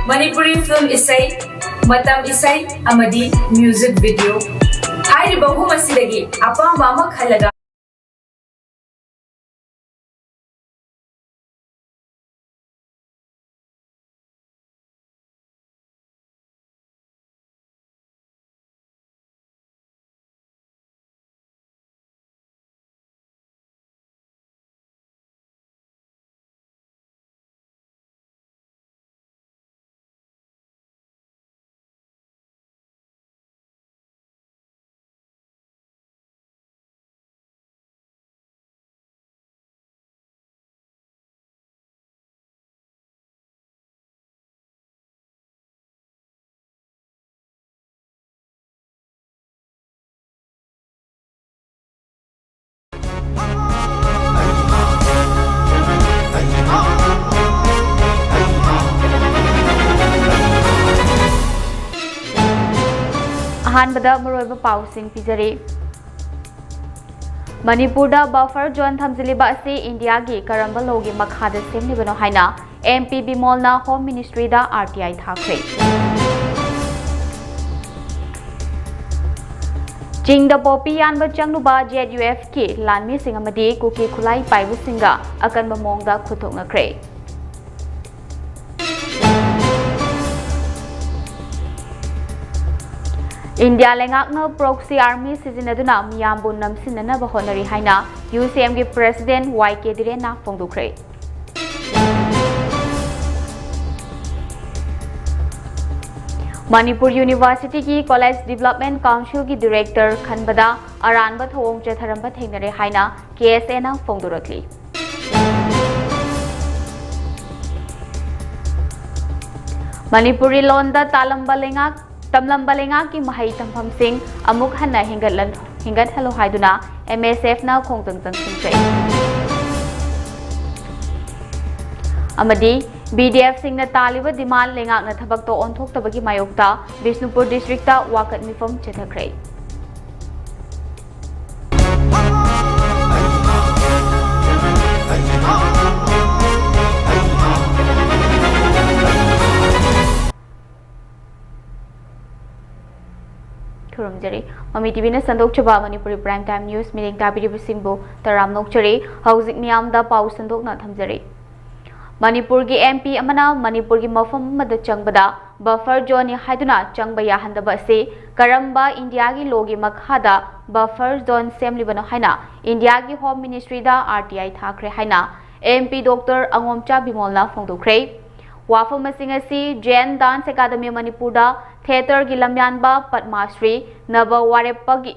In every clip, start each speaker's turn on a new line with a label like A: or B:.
A: Manipuri film isai, matam isai, amadi music video. Hari bahu masih lagi, apa mama khalaga.
B: अहानबदा मरोइब पाउसिंग पिजरी मणिपुरदा बफर जोन थमजिलिबा असे इंडिया की करंबा लोगी मखादा सेमनिबनो हाइना एमपी बिमोलना होम मिनिस्ट्री दा आरटीआई थाखरे चिंग द पोपी यानबा चंगनुबा जेडयूएफ की लानमी सिंग अमदी कुकी खुलाई पाइबु सिंगा अकनबा मोंगदा खुथोंगखरे इंडिया लेंगाकना प्रॉक्सी आर्मी सिजिनदुना मियामबु नमसिननबा होनरी हाइना यूसीएम की प्रेसिडेंट वाईके दिरेना फोंदुखरे मणिपुर यूनिवर्सिटी की कॉलेज डेवलपमेंट काउंसिल की डायरेक्टर खनबदा अरानबा थोंग चथरंबा थेंगनरे हाइना केएसए ना फोंदुरकली मणिपुरी लोंदा तालंबा लेंगाक तमलंबा लेंगा की महई तंफम सिंह अमुक हन्ना हिंगत हलो हाइदुना एमएसएफ ना खोंगतंग तंगसिंख्रे अमदी बीडीएफ सिंह न तालिब डिमांड लेंगा न थबक तो ओंथोक्तबगी मायोक्ता बिष्णुपुर डिस्ट्रिक्ट वाकत मिफम चथखरे खुरुमजरी ममी टीवी ने संदोकचबा Manipuri prime time news meeting ताबिरिबसिंगबु तराम नोकचरी हौजिक मियामदा पाउ संदोकना थमजरी मणिपुर की एमपी अमना मणिपुर की मफम मद चंगबदा बफर जोन हाइदुना चंगबा याहंदबा से करंबा इंडिया की लोगी मखादा बफर जोन सेमलिबनो हाइना इंडिया की होम मिनिस्ट्री दा RTI थाखरे हाइना MP doctor अंगोमचा बिमोलना फोंदोखरे वाफम Jain dance academy Manipur theatre की लम्यानबा पद्माश्री नव वारेपगी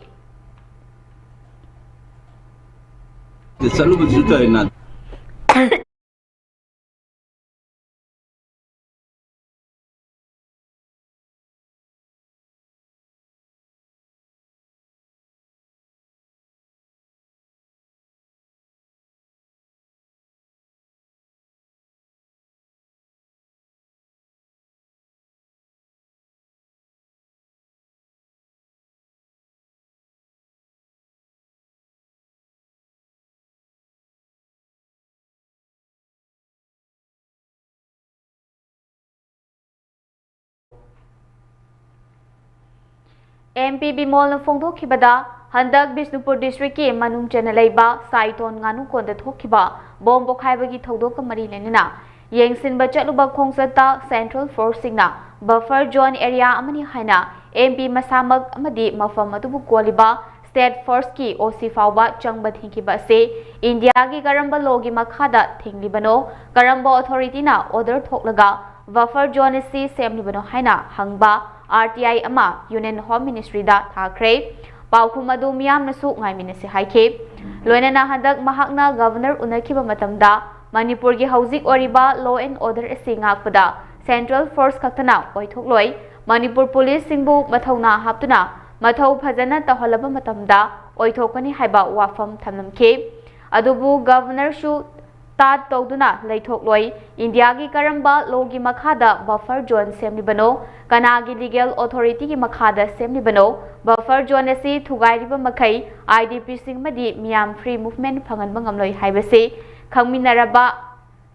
B: एमपी बिमोल फोंदोखिबदा हंदक बिष्णुपुर डिस्ट्रिक्ट की मनुंग चना लेबा साइटोन गानु कोंद थोखिबा बॉम्ब पोखाइबगी थौदोक मरी लेनिना येंगसिनबा चलुबा खोंगसता सेंट्रल फोर्स सिंगना बफर जोन एरिया अमनी हाइना एमपी मसामक अमदी मफम अदुबु कोलिबा स्टेट फोर्स की ओसी फाउबा चंगबा थिंकिबा से इंडिया की करंबा लोगी मखादा थिंगलिबनो करंबा अथॉरिटी ना ऑर्डर थोकलगा बफर जोन सी सेमलिबनो हाइना हंगबा आरटीआई अमा यूनियन होम मिनिस्ट्री दा थाखरे पाउखुम अदु मियामनसु ngaimiनसे हाइखे लोइनना हंदक महाकना गवर्नर उनखिबा मतमदा मणिपुर की हौजिक ओरिबा लॉ एंड ऑर्डर एसी ngakpada सेंट्रल फोर्स खक्तना ओइथोकलोय मणिपुर पुलिस सिंबु मथौना हापतुना मथौ फजना तहलबा मतमदा ओइथोकनी हाइबा वाफम थमनमखे अदुबु गवर्नर सु तात तौदुना लैथोकलोय इंडिया की करंबा लोगी मखादा बफर जोन सेमनिबनो कनागी लीगल अथॉरिटी की मखादा सेमनिबनो बफर जोन असी थुगाइरिबा मखै आईडीपी सिंग मदी मियाम फ्री मूवमेंट फंगनबा ngamloi हाइबसे खंगमिनरबा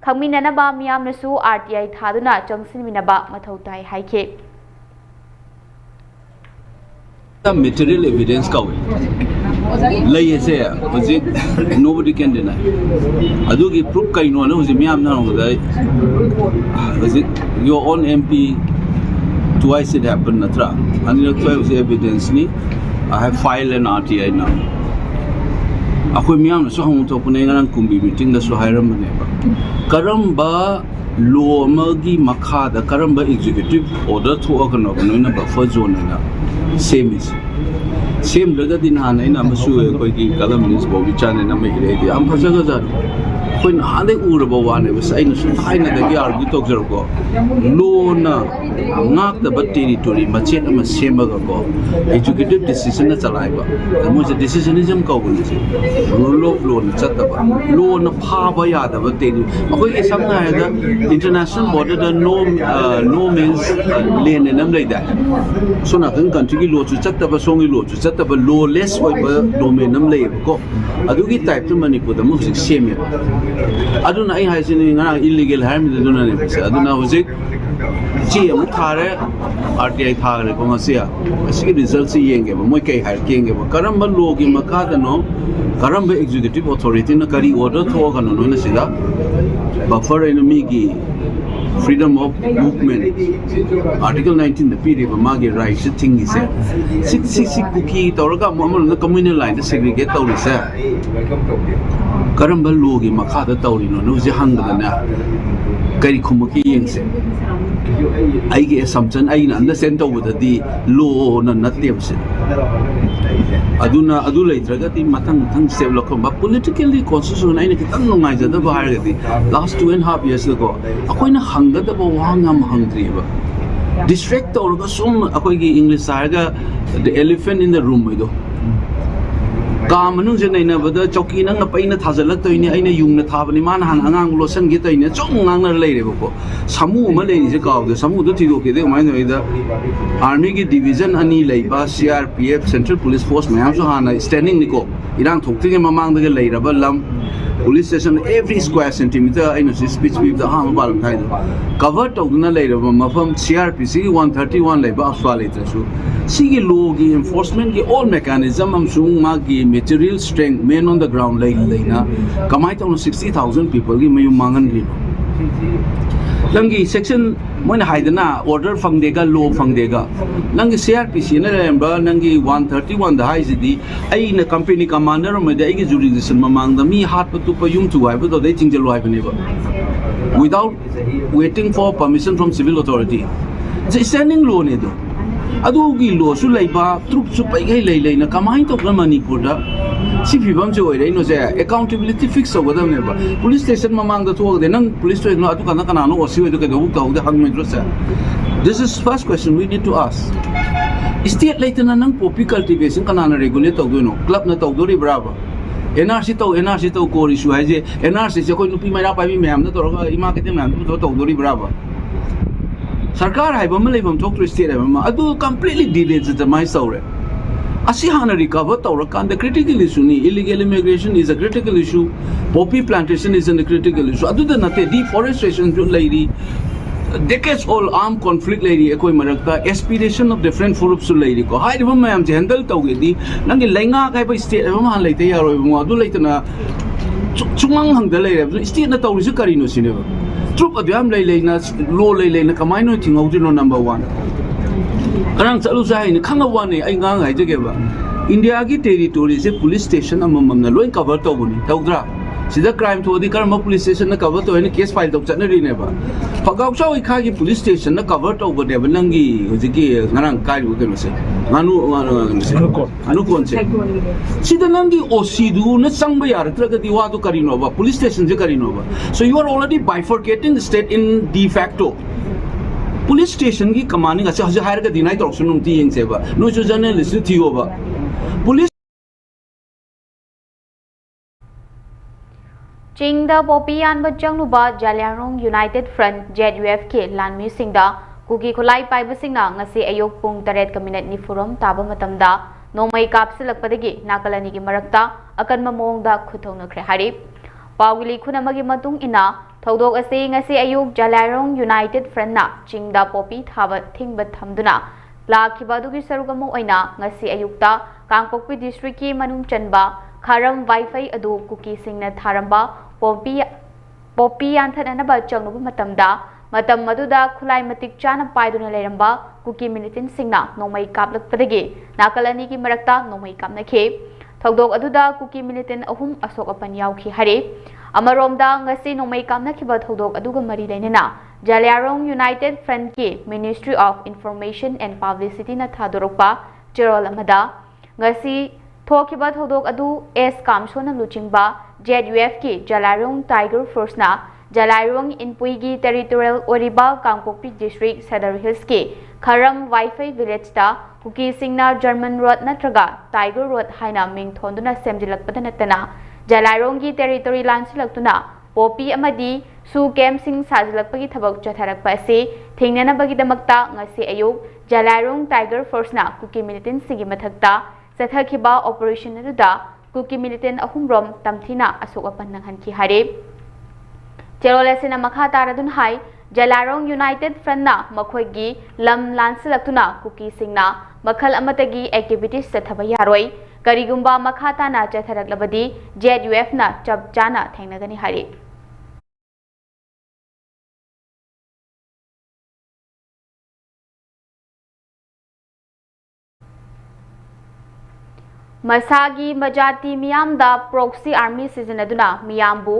B: खमीननबा मियामनसु RTI थादुना चंगसिनमिनबा मथौ ताई हाइखे
C: material evidence ka lay se hoji nobody can deny adu gi proof kai no na hoji miam na hoji your own MP twice it happened natra and you know evidence ni I have filed an RTI now akoi miam na so hong to kunai ngan kumbi meeting da so hairam ne ba karamba law ma gi makha da karamba executive order to organ no na buffer zone na same is same laga din han ina masu koi ki kalam nis bo bichane na me ire di am phaja ga jar koi na de ur bo wa ne bas ai na su thai na de gi argue tok jar ko lo na ngak da bat territory ma chet ama sema ga ko executive decision na chalai ba mo je decisionism ka bo ni rule of law na chat ba law na pha ba ya da ba te ni koi ke sam na da international border da no means lane nam lai da so na kan country ki law chu chat ba song ki law chu chat ba lawless oi ba domain nam lai ko adu ki type to manipur da mo sik same ya aduna ai ha sin ngana illegal harm da duna ne aduna hojik chi amu thare RTI thare ko ngasia asigi result si yenge ba moi kai har kenge ba karamba law ki makha da no karamba executive authority na kari order tho ga no na sida buffer enemy ki freedom of movement article 19 the period of magi right thing is six cookie tawraga mamul na communal line segregate tawrisa karamba logi makha da tawri no je hangda na kari khumaki yengse ai ge assumption ai na understand tawda di law na natyamse aduna adu leitraga ti matang step lokom ba politically constitution ai na kitang ngai jada ba har gati last 2.5 years ago akoi na hanga da ba wangam hangri ba distract tawraga sum akoi gi english sarga the elephant in the room ido Kamanung je naina bada choki nang na paina thajalak toine aina yungna thabani man han angang losan ge toine chong ngang na leire bako samu ma leini je kaw de samu do thido ke de mai noi da army ki division ani leiba CRPF central police force mayam so hana standing niko irang thokti ge mamang de leira ba lam police station every square centimeter aina speech with the ham bal thai cover to na leira ba mafam CRPC 131 leiba aswale trasu sigi logi enforcement ki all mechanism am sung ma ki material strength men on the ground leina kamai to 60,000 people ki mayu mangan ri langi section moina haidana order fangdega law fangdega langi CRPC na remember langi 131 the high di ai na company commander me de ai jurisdiction mamang da mi hat patu pa yum tu ai ba de chingjal ai bane ba without waiting for permission from civil authority the standing law ne do adu gi law su leiba troop su pai gai lei na kamai to na manipur da si phibam je oi no je accountability fix so gadam ne ba police station mamang da thog de nang police station no atu kana no osi oi do ke do ta de hang me dro sa this is first question we need to ask state later na nang poppy cultivation kana na regulate to do no club na to do ri bravo NRC to ko issue hai je NRC se koi nupi mai ra pai mi mem na to ro ima ke te mem to do ri bravo sarkar hai bam lei bam thok to state hai bam adu completely delayed the my saure asi hana recover tawra kan the critical issue ni illegal immigration is a critical issue poppy plantation is a critical issue adu the nate deforestation jo lady decades old armed conflict lady ekoi marakta aspiration of different groups lady ko hai bam mayam je handle tawge di nangi lenga kai ba state bam han leite yaroi mo adu leitana chungang hangda leire state na tawri su kari no sine troop adyam lei na law lei na kamai no thingau di no number 1 karang chalu sai ni khanga wa ne ai ngang ai je ge ba india ki territory se police station amam na loi cover to buni tawdra sida crime thodi karma police station na cover to ne case file to chana ri ne ba phagau chau i kha ki police station na cover to ba de banangi hoji ki ngarang kai ru ke no se nganu anu kon se sida nangi osidu na sangba yar tra ga di wa to kari no ba police station je kari no ba so you are already bifurcating the state in de facto police station ki commanding acha haja hire ga dinai to sunum ti yeng se ba no jo journalist thiyo ba police
B: Chingda Popian ba jangnuba Jalyarong United Front ZUF ke lanmi singda kuki khulai paiba singna ngasi ayok pung 8 ni furam taba matamda nomai kapsilakpadagi nakalani ki marakta akanma mongda khuthongnakhre hari Paugili khunamagi matung ina thodok ase ngasi ayuk Jalarong United Front na chingda popi thaba thingba thamduna lakhiba dugi sarugamo oina ngasi ayukta Kangpokpi district ki manung chanba Kharam Wi-Fi adu cookie singna tharamba popi anthananaba changnuba matam maduda khulai matik chana paiduna leramba cookie militant singna nomai kaplakpadagi nakalani ki marakta nomai kapnakhe thodok aduda cookie militant ahum asok apan yaukhi hare amaromda ngasi nomai kamnakhiba thodok aduga mari lainana Jalarong United Front ki Ministry of Information and Publicity na thadorokpa cherol amada ngasi thokiba thodok adu S kamsona luchingba ZUF ki Jalarong Tiger Force na Jalarong Inpuigi Territorial Oriba Kangpokpi District Cedar Hills ki Kharam Wi-Fi Village ta cookie singna German Road natraga Tiger Road haina ming thonduna semjilakpada natana Jalarong ki territory lansilaktuna popi amadi su kem sing sajilakpagi thabak chatharakpa ase thingnanabagi damakta ngasi ayuk Jalarong Tiger Force na cookie militant sigi mathakta sathakiba operation aduda cookie militant ahumrom tamthina asokapan nanghanki hare Cherolesina makha taradun hai Jalarong United Front na makhoigi lam lansilaktuna cookie singna makhal amatagi activities sathaba yaroi karigumba makha tana chatharaklabadi ZUF na chap chana thengnagani hare Masagi majati miyamda proxy army sizinaduna miyambu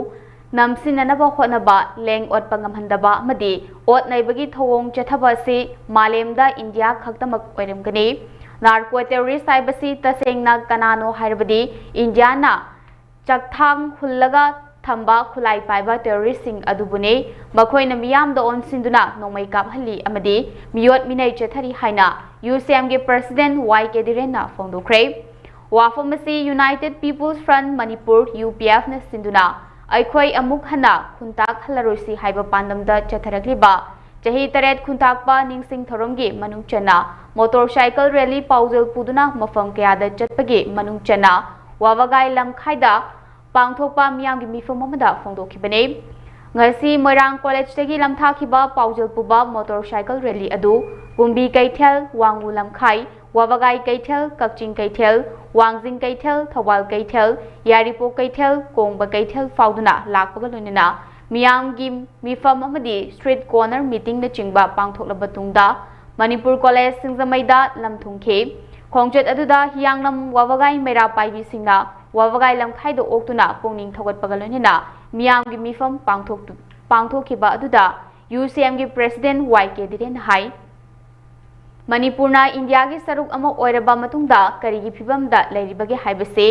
B: namsinanaba hotnaba leng ot pangamhandaba amadi ot naibagi thawong chathaba si malemda India khaktamak oiramgani narco terrorist haibasi tasengna kanano hairabadi India na chakthang hullaga thamba khulai paiba terrorist sing adubune makhoina miyamda onsinduna nomai kaphalli amadi miyot minai chathari haina UCM ge president YK Direna fongdokre Wafamasi United People's Front Manipur UPF na sinduna aikhoi amuk hana khuntak halarosi haiba pandamda chatharakliba chahi taret khuntakpa ningsing thoromgi manung chana motorcycle rally paujal puduna mafam kayada chatpagi manung chana wawagai lamkhaida pangthokpa miyamgi mifam amada fongdokhibane ngasi Moirang College tagi lamthakiba paujal puba motorcycle rally adu Gumbi Kaithel Wangu lamkhai Wabagai Kaithel, Kakching Kaithel, Wangjing Kaithel, Thawal Kaithel, Yaripo Kaithel, Kongba Kaithel, Fauduna, Lakpagalunina, Miyamgi Mifam Amadi, Street Corner Meeting the Chingba Pangthoklabatungda, Manipur College Singzamaida, Lamthungke, Kongjat Aduda, Hiangnam, Wabagai Mera Paibi Singna, Wabagai Lamkhaido Oktuna, Pongning Thogat Pagalunina, Miyamgi Mifam Pangthokiba Aduda, UCM President YK Diren Hai, Manipurna India ki saruk ama oiraba matungda karigi phibamda leiribage haibase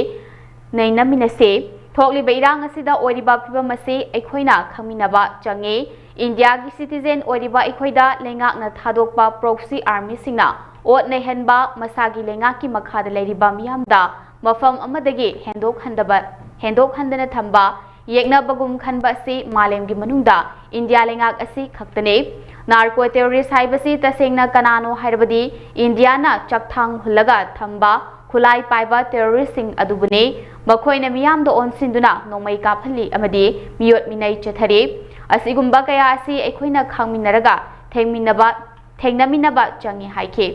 B: nainaminase thokliba irang asida oiriba phibam ase aikhoina khaminaba change India ki citizen oiriba aikhoida lengak na thadokpa proxy army singna ot naihanba masagi lengak ki makhada leiriba miyamda mafam amadagi hendok handana thamba yekna bagum khanba ase malemgi manungda India lengak ase khaktane Narco terrorist haibasi tasengna kanano hairabadi India na chakthang hullaga thamba khulai paiba terrorist sing adubune makhoina miyamda onsinduna nomai kaphalli amadi miyot minai chathare asigumba kaya asi aikhoina khangminaraga thengnaminaba changi haike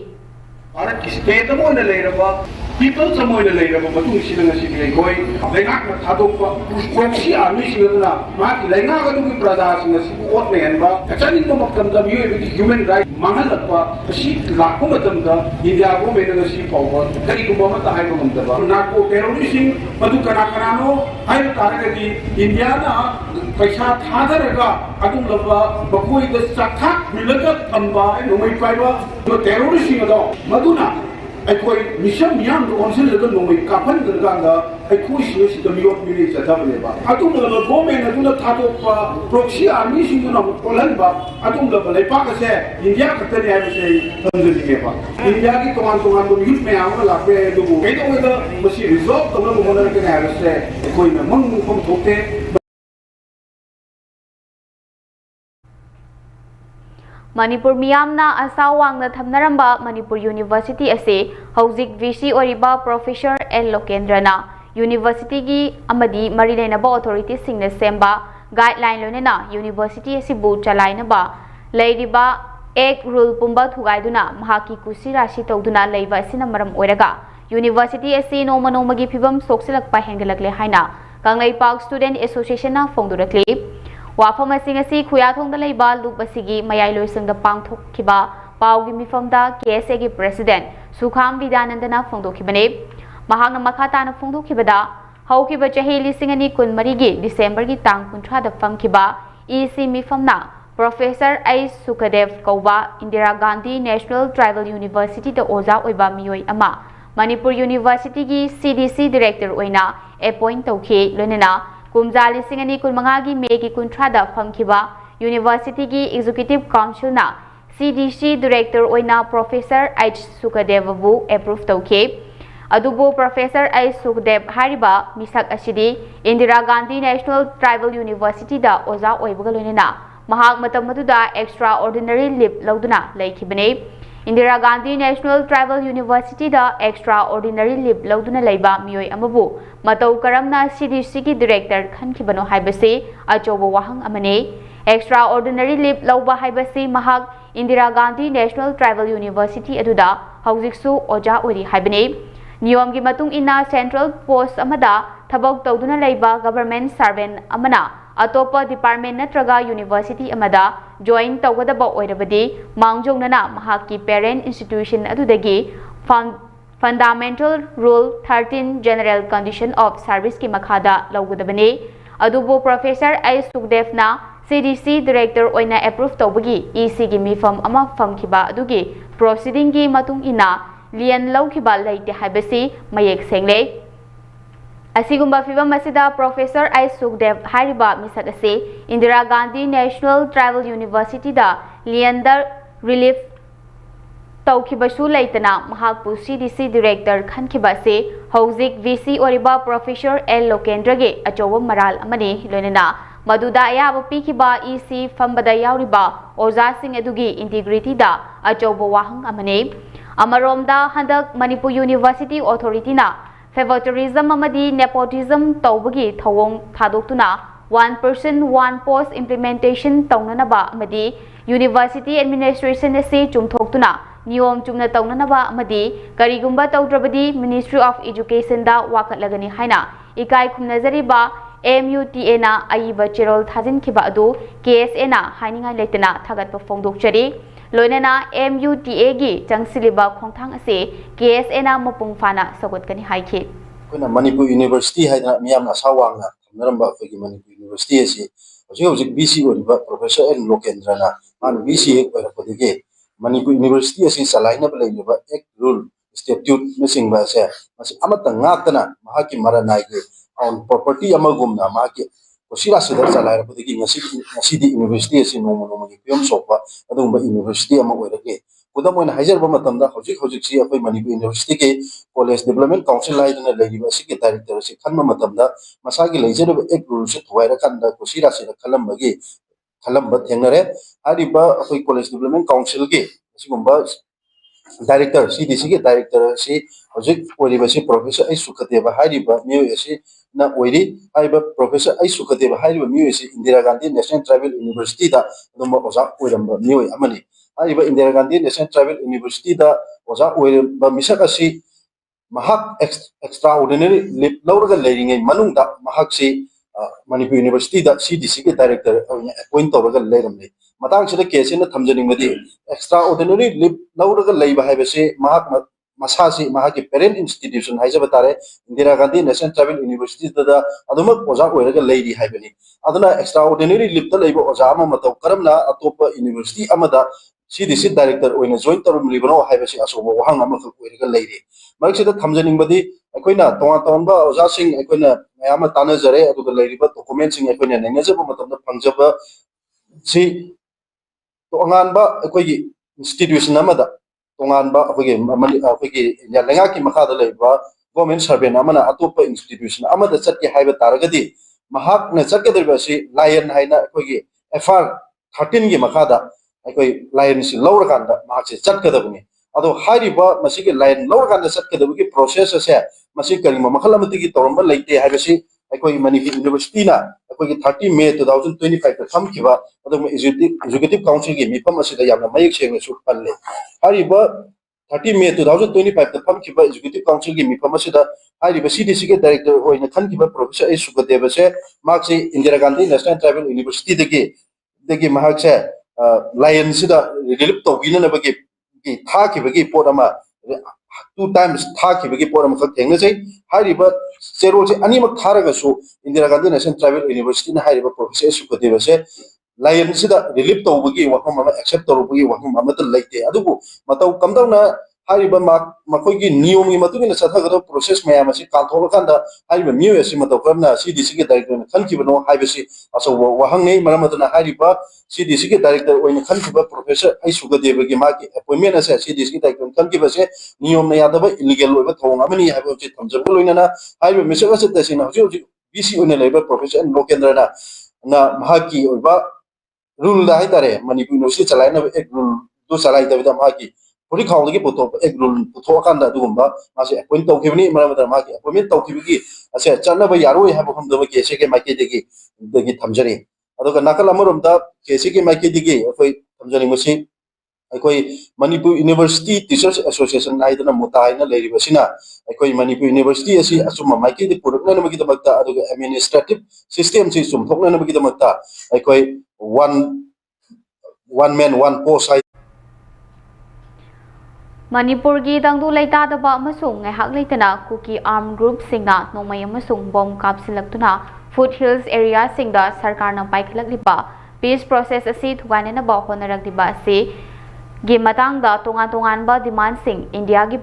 D: Arat state mo na leiraba people sa mo na leiraba matung sila nga sila koy lengak na thadok pa proxy army sila na ma lengak ka dug prada sila si ot na yan ba kasanin mo magkamdam yun human right mangalak pa kasi lako matamda India ko may na si power kari ko ba matahay mo magdaba narco terrorism madu kanano ay talaga di India na paisa thadaraga adung laba bakoi da sakha milaga tamba no may paiba terrorism do maduna aikoi mission miyam do onsen laga no mai kapan garganda aikoi si da miyot mili chata ba adung laba government aduna thado pa proxy army sing na polan ba adung laba lepa ka se India ka tani ai se tanzania ba India ki toman do youth me aw la pe do kai do da masi resolve to no mo na ka na se aikoi na mang kom thokte
B: Manipur miyamna asawang na thamnaramba Manipur University ase hauzik VC oriba Professor L Lokendrana university की अमदी मरी लेनबा authority सिंगने सेंबा guideline लोनेना university असिबु चलाइनबा लेरिबा एक rule पुंबा थुगाइदुना महाकी कुसी राशि तौदुना लेबा असिना मरम ओइरगा university असी नोमा नोमागी फिबम सोक्सिलकपा हेंगलकले हाइना कांगलेपाक student association ना फोंदुरकले वाफम असी खुयाथोंदा लेबा लुप असिगी मयाई लोइसंगदा पांगथोखिबा पाउगी मिफमदा केएसए की प्रेसिडेंट सुखाम विद्यानंदना फोंदोखिबने महांगना मखाताना फोंदोखिबदा हौखिबा चही लिसिंग अनि कुनमरी गी डिसेंबर की तांग 30 दा फमखिबा ईसी मिफमना प्रोफेसर आई सुखदेव कौबा Indira Gandhi national tribal university दा ओजा ओइबा मियोय अमा मणिपुर यूनिवर्सिटी की सीडीसी डायरेक्टर ओइना अपॉइंट तौखि लोनेना कुमजा लिसिंग अनि कुनमंगा की मे की 30 दा फमखिबा यूनिवर्सिटी की एग्जीक्यूटिव काउंसिल ना सीडीसी डायरेक्टर ओइना प्रोफेसर एच सुखदेवबु अप्रूव तौखि अदुबो प्रोफेसर एच सुखदेव हारिबा मिसक असिदी Indira Gandhi national tribal university दा ओजा ओइबगा लोनेना महाक मतम मदुदा एक्स्ट्रा ऑर्डिनरी लिव लौदुना लेखिबने Indira Gandhi national tribal university दा एक्स्ट्रा ऑर्डिनरी लिव लौदुना लेबा मियोय अमबु मतौ करमना सीडीसी की डायरेक्टर खनखिबनो हाइबसे अचोबो वाहंग अमने एक्स्ट्रा ऑर्डिनरी लिव लौबा हाइबसे महाक Indira Gandhi national tribal university अदुदा हौजिकसु ओजा ओरी हाइबने नियम की मतुंग इना सेंट्रल पोस्ट अमदा थबक तौदुना लेबा गवर्नमेंट सर्वेंट अमना अतोप डिपार्टमेंट नत्रगा यूनिवर्सिटी अमदा जॉइन तौगदबा ओइरबदि मांगजोंगना महाकी पेरेंट इंस्टीट्यूशन अदुदगी fundamental rule 13 general condition of service की मखादा लौगदबने अदुबो प्रोफेसर आई सुखदेवना सीडीसी डायरेक्टर ओइना अप्रूव तौबगी ईसी की मिफम अमा फमखिबा अदुगी प्रोसीडिंग की मतुंग इना लियन लौखिबा लेते हाइबसी मयेक सेंगले असिगुम्बा फिबम असिदा प्रोफेसर आई सुखदेव हारिबा मिसक असे Indira Gandhi national tribal university दा लियंदर रिलीफ तौखिबसु लेतना महाकपु सीडीसी डायरेक्टर खनखिबा से हौजिक वीसी ओरिबा प्रोफेसर एल लोकेंद्रगे अचोब मराल अमने लोनेना मदुदा अयाब पीखिबा ईसी फंबदा याउरिबा ओजासिंग अदुगी इंटीग्रिटी दा अचोब वाहंग अमने अमरोमदा हंदक मणिपुर यूनिवर्सिटी अथॉरिटीना फेवरिटिज्म अमदी नेपोटिज्म तौबगी थवोंग थादोक्तुना 1 person 1 post implementation तौननबा अमदी यूनिवर्सिटी एडमिनिस्ट्रेशन असे चुमथोक्तुना नियम चुमना तौननबा अमदी करिगुम्बा तौद्रबदी मिनिस्ट्री ऑफ एजुकेशन दा वाकटलगनी हाइना इकाई खुमनजरिबा MUTA ना अईबा चेरोल थाजिनखिबा अदु KSA ना हाइनिंगा लेतना थागतबा फोंदोकचरी लोइनना MUTA गी चंगसिलिबा खोंथांग असे KSA ना मपुंग फाना सगोतकनी हाइखि
E: कोना मणिपुर यूनिवर्सिटी हाइना मियाम असावांगना थमनरंबा अखोगी मणिपुर यूनिवर्सिटी असे हौजिक BC ओरिबा प्रोफेसर एन लोकेंद्रना मान BC ओरपदिगे मणिपुर यूनिवर्सिटी असे चलाइनबा लेबा एक रूल स्टैट्यूट नसिंगबा से मसी अमता ngaktana mahaki maranaige on property amagumna mahaki osira sidar chalairapodigi ngasi university ase nomonogi pyom sopa adumba university ama oirage kudam oina hajarba matamda hojik si akoi manipur university ke college development council laiduna legiba sike director se khanma matamda masagi leijerba ek rule se thuaira kanda osira se khalamba thengnare ariba akoi college development council ke sigumba director CDC के director से हजिक ओरिबसी professor I Sukhdev हारिबा मियो एसे ना ओइरी आइबा professor I Sukhdev हारिबा मियो एसे Indira Gandhi national tribal university दा नम्बर ओजा ओइरंबा मियो अमनि आइबा Indira Gandhi national tribal university दा ओजा ओइरंबा मिसक असि महाक एक्स्ट्रा ऑर्डिनरी लिप लौरगा लेरिंगे मनुंगदा महाक से मणिपुर यूनिवर्सिटी दा CDC के डायरेक्टर अपॉइंट तौरगा लेरमले मतंग से केस ने थमजनिंगबदी एक्स्ट्रा ऑर्डिनरी लिप लौरगा लेबा हाइबसे महाक मसासी महाकी पेरेंट इंस्टीट्यूशन हाइजबा तारे Indira Gandhi national tribal university दा अदुमक ओजा ओइरगा लेरी हाइबनी अदुना एक्स्ट्रा ऑर्डिनरी लिप दा लेबा ओजा अमा मतौ करमना अतोप यूनिवर्सिटी अमदा CDC डायरेक्टर ओइना जॉइन तरुम लिबनो हाइबसे असोबो वहांग अमख ओइरगा लेरी मरक्सिदा थमजनिंगबदी अखोइना तोंबा ओजा सिंग अखोइना मयाम तानजरे अदुगा लेरिबा डॉक्यूमेंट सिंग अखोइना नेंगजबा मतमदा फंगजबा सी तो अंगानबा अखोइगी इंस्टीट्यूशन अमदा तोंगानबा अखोइगी लेंगा की मखादा लेबा गवर्नमेंट सर्वेंट अमना अतोप इंस्टीट्यूशन अमदा चटके हाइबा तारगदी महाक ने चटकेदरिबा सी लायन हाइना अखोइगी FR 13 की मखादा अखोइ लायन सी लौरकांदा महाक से चटकदबनी अदो हाइरिबा मसिके लाइन लौरकान चटकदबगी प्रोसेस असे मसि करिमा मखल अमतिगी तौरंबा लेते हाइबसि अखोई मणिपुर यूनिवर्सिटी ना अखोई 30 मे 2025 दा थमखिबा अदो एजुकेटिव काउंसिल की मिफम असिदा यामना मयक सेंग सु पल्ले हाइरिबा 30 मे 2025 दा थमखिबा एजुकेटिव काउंसिल की मिफम असिदा हाइरिबा सीडीसी के डायरेक्टर होइना खनखिबा प्रोफेसर ए सुगदेव से मार्क्स Indira Gandhi national tribal university दगी महाक्से लाइन सिदा रिलीफ तौगिनबगी की थाखिबगी पोट अमा 2 times थाखिबगी पोट अमा खक थेंगनसै हाइरिबा चेरोल से अनिमक थारगसु Indira Gandhi national tribal university ना हाइरिबा प्रोफेसर ए सुगदेव से लाइन सिदा रिलीफ तौबगी वफम अमा एक्सेप्ट तौबगी वफम अमा लेते अदुबु मतौ कमदौना हाइरिबा मखोइगी नियम की मतुगिना चथगदो प्रोसेस मयाम असी काथोलकांदा हाइरिबा मिउ असी मतौ करना सीडीसी के डायरेक्टर खनखिबनो हाइबसी असो वहंगै मरमदना हाइरिबा सीडीसी के डायरेक्टर ओइन खनखिबा प्रोफेसर आई सुगदेवगी माकी अपॉइंटमेंट असे सीडीसी के डायरेक्टर खनखिबसे नियम न यादबा इलीगल ओइबा थोंग अमनी हाइबो छि थमजबो लोइनाना हाइबा मिसक असे तसिना हजि हजि बीसी ओइन लेबा प्रोफेसर लोकेंद्रना ना माकी ओइबा रूल दा हाइतारे मणिपुर यूनिवर्सिटी चलाइना एक रूल दो चलाई दबदा माकी पुरी खाउदगी पुतो एक रूल पुतो कांदा दुगुम्बा मासे अपॉइंट तौखिबनी मरमदा माकी अपॉइंटमेंट तौखिबगी असे चनबा यारोय हाबो हमदबा केसे के माकी दगी थमजरी अदुगा नाकल अमरोमदा केसे के माकी दगी अखोय थमजरी मसी अखोय मणिपुर यूनिवर्सिटी टीचर्स एसोसिएशन नाइदना मुताइना लेरिबसिना अखोय मणिपुर यूनिवर्सिटी असी असुम माकी दि पुरकनबगी दमकता अदुगा एडमिनिस्ट्रेटिव सिस्टम से सुमथोकनबगी दमकता अखोय one man one post
B: Manipur की तंगदु लेतादबा अमसुंग ngahak leitana Kuki arm group सिंगना नोमय अमसुंग बॉम कापसिलक्तुना फुट हिल्स एरिया सिंगदा सरकारना पाइखलकलिबा पीस प्रोसेस असि थुगानेनबा होनरकलिबा से गी मतंगदा तोंगान-तोंगानबा डिमांड सिंग इंडिया की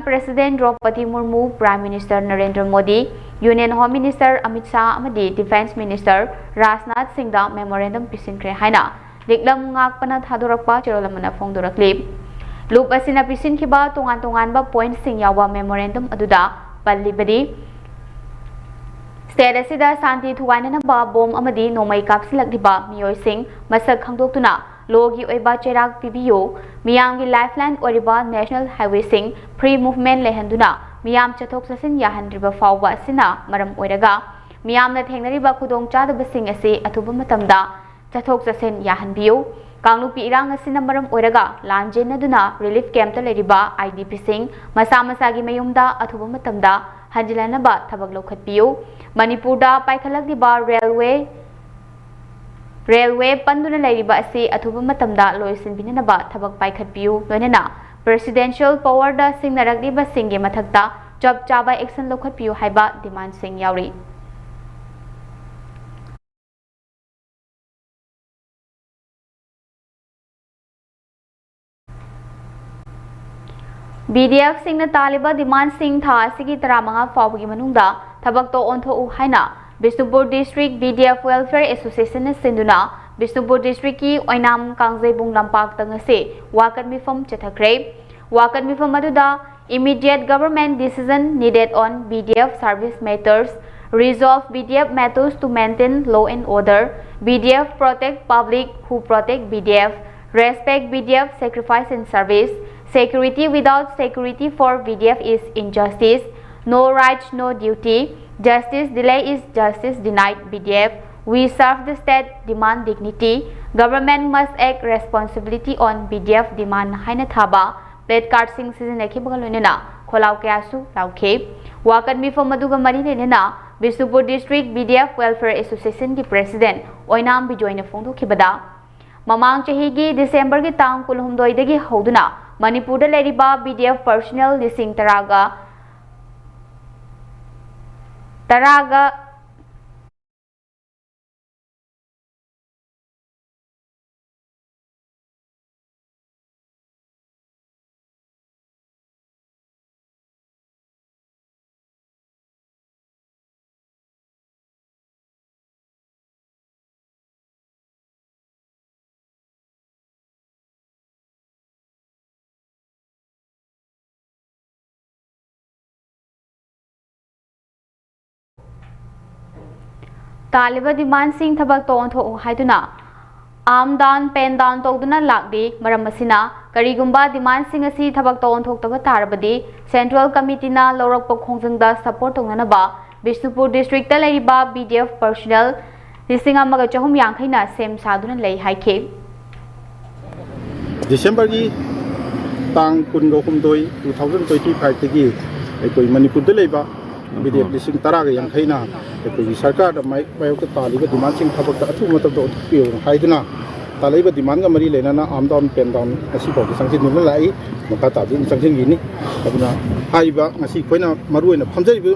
B: president Droupadi Murmu prime minister Narendra Modi union home minister Amit Shah अमदी डिफेंस मिनिस्टर राजनाथ सिंगदा मेमोरेंडम पिसिनख्रे हाइना लिकलम ngakpana thadorokpa cherolamana phongdorakli loop asina pisinkiba tongan-tonganba point sing yawa memorandum aduda pallibadi state asida santi thuwainana ba bom amadi nomai kapsilakliba miyoi sing masak khangdoktuna logi oiba cherak pibiyo miyamgi lifeline oriba national highway sing free movement lehanduna miyam chathok sasin yahandriba fawba asina maram oiraga miyamna thengnariba khudong chadaba sing ase athuba matamda चथोक चसेन याहनबियो कांगलुपी इरांग असिना मरम ओइरगा लांजेनदुना relief camp ता लेरिबा IDP सिंग मसा मसागी मयुमदा अथुबा मतमदा हंजिलानबा थबक लौखतबियो मणिपुरदा पाइखलकदिबा railway पंदुना लेरिबा असे अथुबा मतमदा लोइसिनबिनबा थबक पाइखतबियो लोइनना presidential power दा सिंग नरकदिबा सिंगे मथकता जब चाबा एक्शन लौखतबियो हाइबा डिमांड सिंग यावरी BDF सिंगना तालिबा डिमांड सिंग था सिगी तरामंगा फावगी मनुंगदा थबक तो ओंथो हाइना Bishnupur district BDF welfare association ने सिंधुना बिष्णुपुर डिस्ट्रिक्ट की ओइनाम कांगजेबुंग लंपाक तंगसे वाकन मिफम चथख्रे वाकन मिफम अदुदा immediate government decision needed on BDF service matters, resolve BDF matters to maintain law and order, BDF protect public who protect BDF, respect BDF sacrifice in service, security without security for BDF is injustice, no rights, no duty, justice delay is justice denied BDF, we serve the state, demand dignity, government must act responsibility on BDF demand haina thaba, plate card sing season eki bagal lenena, kholau kyasu lauke, wakan mifam aduga mari lenena, Bishnupur district BDF welfare association ki president, oinam bijoyna phongdo kibada, mamang chahigi December ki tang kulhumdoi dagi hauduna, Manipur da leriba BDF personnel lising taraga तालिबा demand सिंह थबक तो ओंथो हाइदुना आमदान पेनदान तौदुना लागदी मरम असिना करिगुम्बा demand सिंग असि थबक तौन थोक्तबा तारबदी सेंट्रल कमिटीना लौरकपा खोंजंगदा सपोर्ट तौननबा बिष्णुपुर डिस्ट्रिक्ट लैरिबा BDF पर्सनल लिसिंग अमगा चहुम यांखैना सेम सादुना लೈ हाइखे
F: दिसंबर की तांग कुनगो हुमदोई 2025 तगी अखोई मणिपुर द लेबा BDF लिसिंग तराग यांखैना अखोई सरकार मायोक तालिबा डिमांड सिंग थबक अथु मतब दो पियो हाइदना तालिबा डिमांड गा मरी लेना आमदान पेनदान असि बो संजिन नुन लाई मखा तादिन संजिन गिनी अबना हाइबा असि खोइना मरुइना फमजरिबा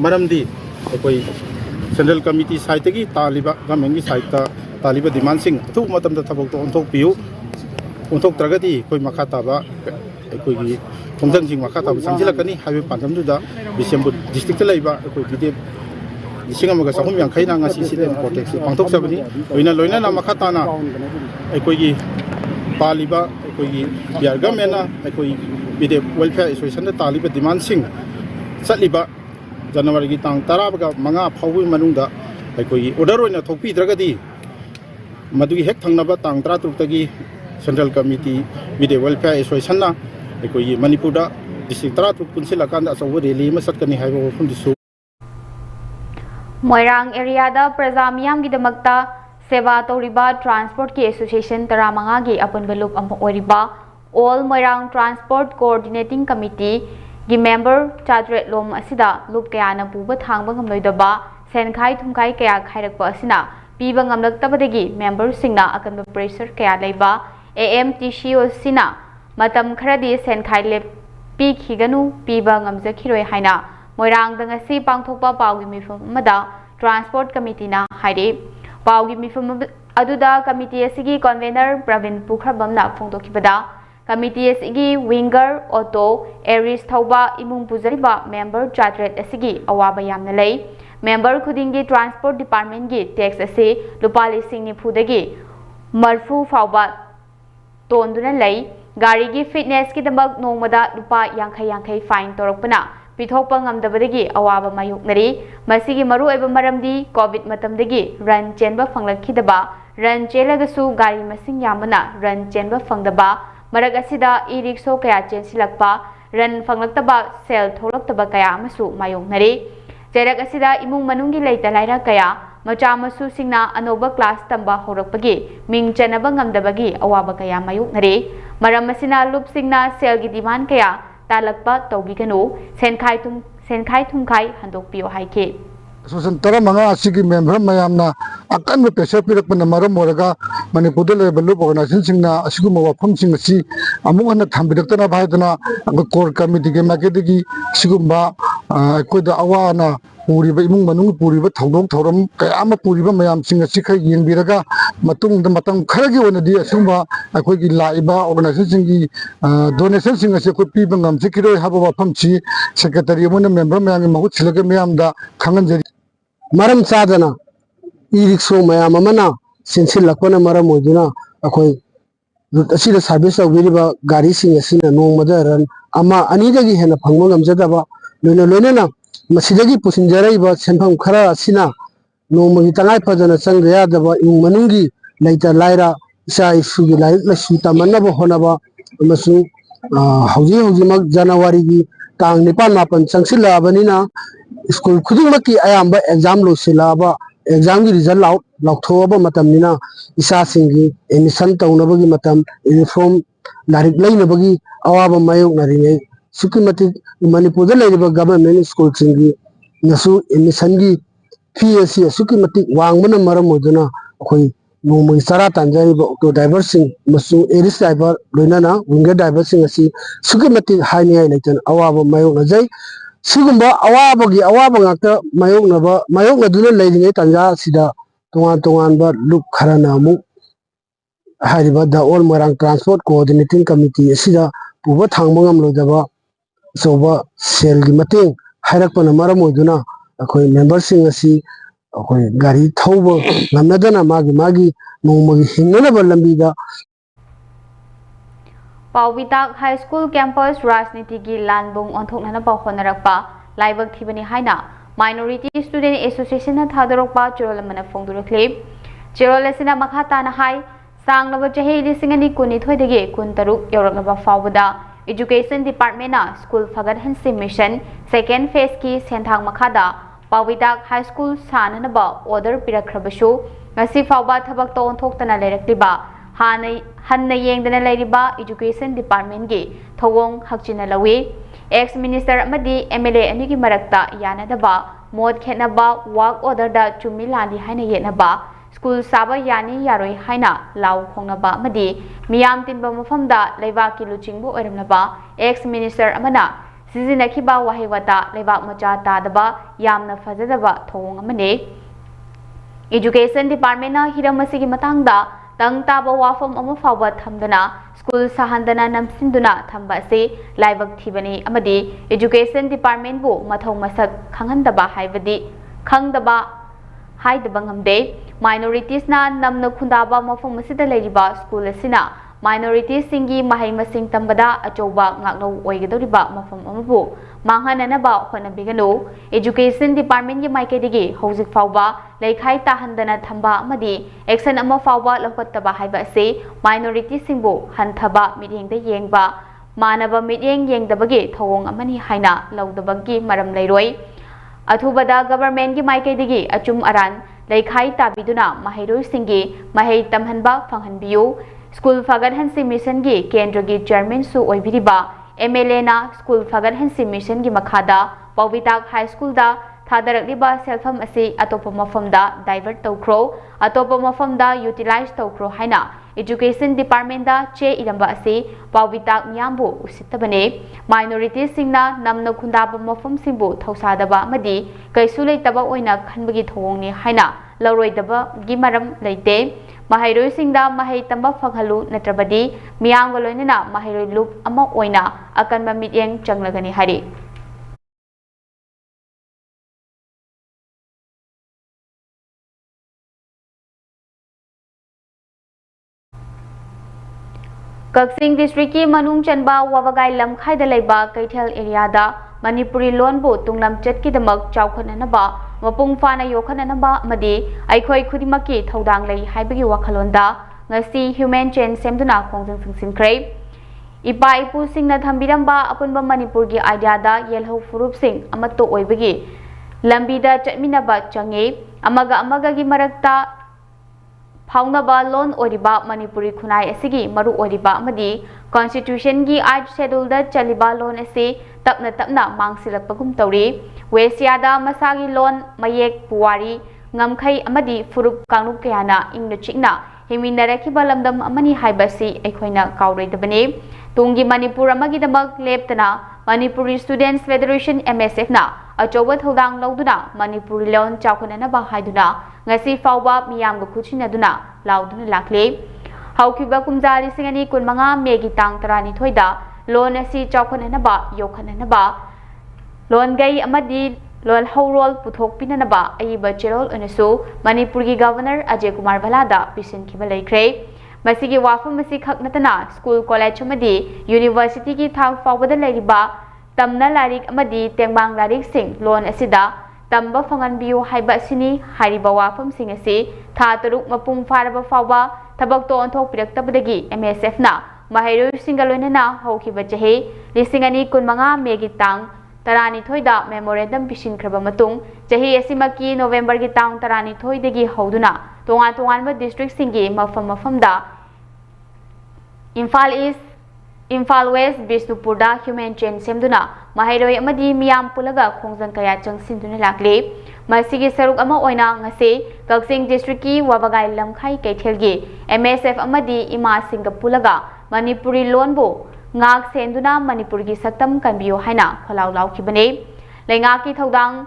F: मरमदी अखोई सेंट्रल कमिटी साइड तगी तालिबा गवर्नमेंट की साइड ता तालिबा डिमांड सिंग अथु मतम द थबक तो ओंथोक पियो ओंथोक त्रगदी कोई मखा ताबा अखोई खोंजंग सिंग मखा ताबा संजिलकनी हाइबे पांजमदुदा बिशेंबुर डिस्ट्रिक्ट लैबा अखोई BDF लिसिंग अमगा चहुम यांखैना ngasi सिलेन प्रोटेक्ट पांथोक सबनी ओइना लोइना ना मखा ताना अखोई पालिबा अखोई बिहार गवर्नमेंटना अखोई BDF वेलफेयर एसोसिएशन दा तालिबा डिमांड सिंग चलिबा जनवरी की तांग 10 मंगा फाउबी मनुंगदा अखोई ऑर्डर ओइना थोपीद्रगदी मदुगी हेक थंगनबा तांग 13 तगी central committee BDF welfare association ना अखोई मणिपुर दा डिस्ट्रिक्ट 13 पुनसिलकान अचौब रैली म सटकनी हाइबो वफमदिसु
B: मोइरांग एरियादा प्रजा मियामगिदमक्ता सेवा तौरिबा ट्रांसपोर्ट की एसोसिएशन 15 की अपुनबा लुप अम ओरिबा all Moirang transport coordinating committee की मेंबर चाद्रेट लोम असिदा लुप कयाना पुबा थांगबा ngमलोइदबा सेनखाई थुमखाई कया खाइरकपा असिना पीबा ngमलक्तबदगी मेंबर सिंगना अकनबा प्रेशर कया लेबा AMTCO सिना मतम खरदी सेनखाई लेप पीखिगनु पीबा ngमजखिरोय हाइना मोइरांग दंगसी पांगथोकपा पाउगी मिफम मदा ट्रांसपोर्ट कमिटीना हाइरे पाउगी मिफम अदुदा कमिटी असिगी कन्वेनर प्रवीण पुखरबमना फोंदोखिबदा कमिटी असिगी विंगर ऑटो एरिस थौबा इमुंग पुजरिबा मेंबर चार्टरेट असिगी अवाबा यामना लೈ मेंबर खुदिंगी ट्रांसपोर्ट डिपार्टमेंट की टैक्स असे लुपा लिसिंग निफुदगी मरफू फाउबा तोंदुना लೈ गाड़ी की फिटनेस की दमक नोंगमदा लुपा यांखै फाइन तोरकपना पिथोकपा ngमदबदगी अवाबा मायुकनरी मसिगी मरुओइबा मरमदी कोविड मतमदगी रन चेनबा फंगलखिदबा रन चेलगसु गाड़ी मसिंग यामना रन चेनबा फंगदबा मरग असिदा ई-रिक्शो कया चेनसिलकपा रन फंगलक्तबा सेल थोलक्तबा कया अमसु मायुकनरी चेरक असिदा इमुंग मनुंगी लैता लाइरा कया मचा मसु सिंगना अनोबा क्लास तंबा होरकपगी मिंग चनबा ngमदबगी अवाबा कया मायुकनरी मरम असिना लुप सिंगना सेल की डिमांड कया तालकपा तौबीगनु सेनखाई थुमखाई हंदोकपियो हाइके
G: सोसन 15 की मेंबर मयामना अकन प्रेशर पिरकपन मरम मोरगा मणिपुर लेबल लुप ऑर्गेनाइजेशन सिंगना असिगुम वफम सिंग असि अमुक हन थांबिरक्तना भाइदना कोर कमिटी के माकेदगी सिगुम्बा कोइदा अवाना पूरीबा इमुंग मनुंग पूरीबा थौदोक थौरम कयाम पूरीबा मयाम सिंग असि खै येंबिरगा मतुंग मतम खरगी वनदी असुम्बा अखोइगी लाइबा ऑर्गेनाइजेशन सिंगी डोनेशन सिंग असि को पीबा ngमसिकिरोय हाबा वफम छि सेक्रेटरी मोन मेंबर मयाम महुत छिलगे मयामदा खंगनजरी
H: मरम चादना ई-रिक्शो मयाम अमना सिनसिलकपना मरम ओइदुना अखोई असिदा सर्विस तौबिरिबा गाड़ी सिंग असिना नोंगमदा रन अमा अनिदगी हेना फंगबा ngमजदबा लोइना मसिदगी पुसिनजरैबा सेनफम खरा असिना नोंमगी तंगाई फजना चंगया यादबा इमुंग मनुंगी लैता लाइरा इसा इसुगी लाइक लसु तमन्नबा होनबा अमसु हौजिमक जनवरी की तांग 9-4 चंगसिलाबनिना स्कूल खुदिंगमकी अयाम्बा एग्जाम लोसिलाबा एग्जाम की रिजल्ट लाउथोबा मतमनिना इसा सिंगी एडमिशन तौनबगी मतम यूनिफॉर्म लारिक लैनबगी अवाबा मायोकनरिङै सुकिमति मणिपुर गवर्नमेंट स्कूल सिंगी नसु एडमिशन की फी असि सुकिमति वांगबना मरम ओदुना अखोई नोंमगी सरा तांजरिबा ऑटो ड्राइवर सिंग मसु एरिस ड्राइवर लोइनाना विंगर ड्राइवर सिंग असि सुकिमति हाइनियाय लैतन अवाबा मायोकनजै सिगुम्बा अवाबगी अवाबा ngakta मायोकनदुना लैरिङै तांजा सिदा तोंगान लुप खराना अमु हारिबा the all Moirang transport coordinating committee असिदा पुबा थांबा ngमलोदबा सोबा सेल की मतेंग हाइरकपना मरम ओइदुना अखोई मेंबर सिंग असि अखोई गाड़ी थौबा ngमनदना मागी नोंमगी हिंगनबा लंबीदा
B: पाउबिताक हाई स्कूल कैंपस राजनीति की लानबुंग ओंथोकनना होनरकपा लाइबक थिबनी हाइना माइनॉरिटी स्टूडेंट एसोसिएशन थादरकपा चुरलमना फोंदुरखले Chirol asina makha tana hai sanglaba chahi lising ani kunithoi kuntaruk yoraklaba fawbada Education Department na School Fagadhansi Mission second phase ki senthang makhada Pawidak High School sananaba order pirakrabasu ngasi fawba thabak ton thoktana leirakliba hanna yengdana leiriba Education Department gi thawong hakchina lawi ex minister amadi MLA ani gi marakta yanadaba mod khenaba work order da chumilali haina yenaba School Saba Yani Yaroi Haina Lau Hongnaba Madi Miam Tinba Mufamda Levaki Luchingbu Eramnaba ex minister Amana Sizinakiba Wahewata Levak Macha Tadaba Yamna Fazadaba Thong Amane Education Department na Hiramasigi Matangda Tang Taba Wafam Amafawa Thamdana School Sahandana Namsinduna Thamba se Laibak Thibani Amadi Education Department Bu Mathong Masak Khangandaba Haivadi Khangdaba Haidabangam minorities na namna khundaba mafam masida leiriba school asina minorities singi mahai masing tambada achoba ngakno oigadoriba mafam amabu manghananaba honabiganu Education Department gi maikadigi hojik fawba leikhai tahandana thamba amadi action ama fawba lakottaba haiba se minorities singbu hanthaba miryengda yengba manaba miryeng yengdabagi thawong amani haina laudabagi maram leiroi Athubada government gi maikadigi achum aran Leikhai Tabiduna Mahiroi Singi Mahei Tamhanba Fanghanbiu School Fagadhansi Mission gi Kendra gi Chairman su oibiriba MLA na School Fagadhansi Mission gi makhada Pawitak High School da thadarakliba selfam asi atopa mafam da divert tawkro atopa mafam da utilize tawkro haina Education Department da che iramba asi Pawitak miyambu usittabane minorities singna namna khundaba mafam singbu thausadaba madi kaisu leitaba oina khanbagi thongni haina lauroidaba gi maram leite mahairoi singda mahai tamba phanghalu natrabadi miyamga loinana mahairoi loop ama oina akanba mityeng changlagani hari Kaksing District ki Manung Chanba Wawagai Lamkhai da Leiba Kaithel area da Manipuri loan bu tunglam chat ki damak chawkhananaba mapung fana yokhananaba madi aikhoi khudimaki thodang lei haibagi wakhalonda ngasi human chain semduna khongjang singsinkrei ipa ipu singna thambiramba apunba Manipur gi idea da yelho furup sing amato oibagi lambi da chatminaba change amaga gi marakta Faunaba loan oriba Manipuri khunai asigi maru oriba amadi constitution gi 8 schedule da chaliba loan ase tapna mangsilakpagum tawri Westia da masagi loan mayek puwari ngamkhai amadi furup kangrup kayana ingna chikna himinarakiba lamdam amani haibasi aikhoina kaureidabane tungi Manipur amagi damak leptana Manipuri Students Federation MSF na achoba thodang lauduna Manipuri loan chawkhanana haiduna ngasi fawba miyamga khuchinaduna lauduna lakle haukiba kumjari singani kunmanga megi tang tarani thoida loan asi chawkhanana yokhanana loan gai amadi lol howrol puthok pinanaba aiba cherol onasu Manipur gi Governor Ajay Kumar Bhalada pisin khiba leikre masigi wafam masi khaknatana school college amadi university ki thang fawbada leiriba tamna larik amadi tengbang larik sing loan asida tamba fanganbiu haiba sini hariba wafam sing asi tha taruk mapung faraba fawba thabak to onthok piraktabadagi MSF na mahairoi singaloinana haukiba chahe lisingani kunmanga megi tang tarani thoida memorandum pisinkraba matung chahi asimaki November gi tang tarani thoidagi hauduna tongan ba district singi mafam da Imphal East Imphal West Bisnupur da human chain semduna mahairoi amadi miyam pulaga khongjang kaya changsinduna lakle masigi saruk ama oina ngase Kaksing district ki Wabagai Lamkhai Kaithel gi MSF amadi ima singa pulaga Manipuri loan bu ngak senduna Manipur gi saktam kanbiyo haina kholau laukibane lenga ki thodang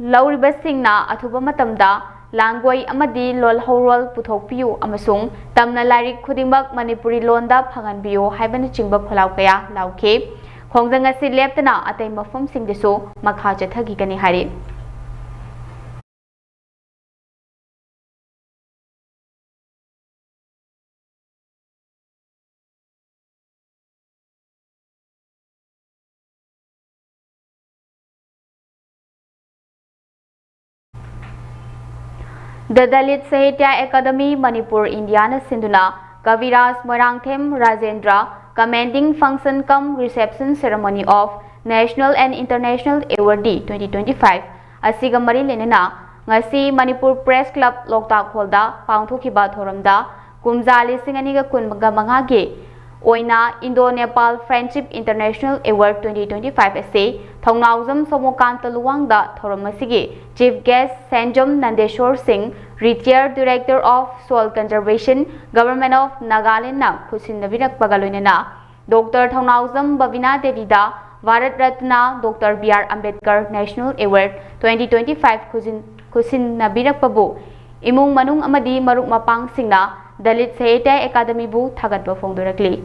B: lauriba singna athuba matamda Langway amadi lol howrol puthokpiu amasung tamna larik khudingmak Manipuri londa phanganbiyo haibana chingba kholau kaya lauke khongjang asi leptana atai mafam singdesu makha chathagi kani hari The Dalit Sahitya Academy Manipur Indiana Sinduna Kaviraj Moirangthem Rajendra commending function cum reception ceremony of National and International Awardee 2025 asiga mari lenena ngasi Manipur Press Club Loktak Hallda pangthokiba thoramda kumja lising aniga kunga mangage oina Indo-Nepal Friendship International Award 2025 ase thongnauzam somokanta luwangda thoramasigi Chief Guest Sanjom Nandeshwar Singh Retired Director of Soil Conservation Government of Nagaland na khusin nabirak bagaloinena Dr. Thongnauzam Bavina Devida Bharat Ratna Dr. B.R. Ambedkar National Award 2025 khusin nabirak pabu imung manung amadi maruk mapang singna Dalit Sahitya Academy bu thagatba phongdorakli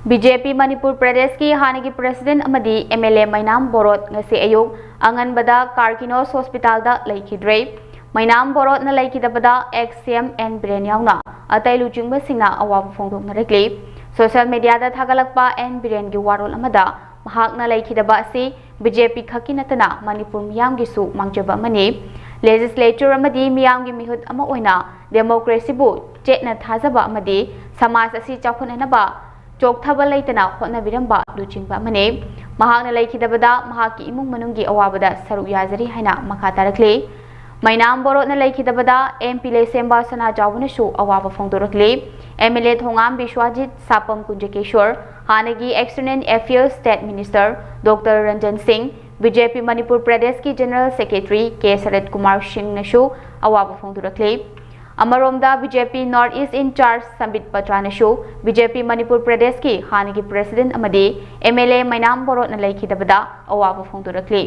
B: BJP Manipur Pradesh ki hanagi President amadi MLA Mainam Borot ngasi ayuk anganbada Karkinos Hospital da laikidre Mainam Borot na laikidabada XCM and Biren yauna atay lujingba singna awab phongdok narekli social media da thagalakpa and Biren gi warol amada mahak na laikidaba si BJP khaki natana Manipur miyam gi su mangjaba mani legislature amadi miyam gi mihut ama oina democracy bu chetna thajaba amadi samaj asi chawkhonanaba chokthaba leitana hotna biramba luchingba mane mahakna laikidabada mahaki imung manunggi awabada saruk yazari haina makha tarakle Mainam Borot na laikidabada MP Lesemba Sana Jawuna shu awaba phongdorakle MLA Thongam Bishwajit Sapam Kunjakeshwar Hanagi External Affairs State Minister Dr. Ranjan Singh BJP Manipur Pradesh ki General Secretary K. Sarat Kumar Singh Nashu awaba phongdorakle Amaromda BJP North East in charge Sambit Patra Nashu BJP Manipur Pradesh ki hanagi President amadi MLA Mainam Borot na laikidabada awaba phongdorakle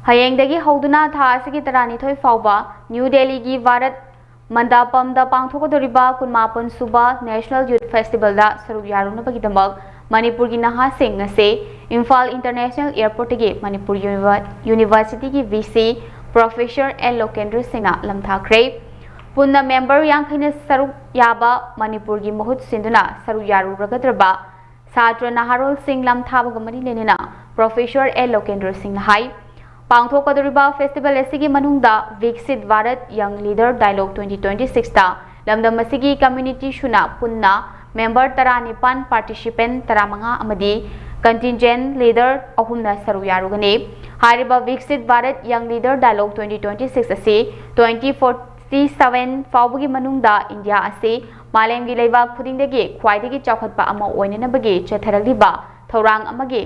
B: Hayengdagi hauduna tha asigi tarani thoi fauba New Delhi gi Bharat Mandapam da pangthokodoriba kunmapon suba National Youth Festival da saruk yaruna bagidamak Manipur gi naha singh ase Imphal International Airport gi Manipur University gi VC Professor L. Lokendra Singh lamthakre punna member yangkhaina saruk yaba Manipur gi mahut sinduna saruk yaru ragadraba Satra Naharol Singh lamthabaga mari lenena Professor L. Lokendra Singh hai Pangthokadoriba Festival asigi manungda Viksit Bharat Young Leader Dialogue 2026 ta lamdam asigi community shuna punna member taranipan participant taramanga amadi contingent leader ahumna saru yarugane hariba Viksit Bharat Young Leader Dialogue 2026 ase 2047 faubugi manungda India ase malemgi leibak khudingdagi khwaidagi chawkhatpa ama oinanabagi chatharaliba thorang amagi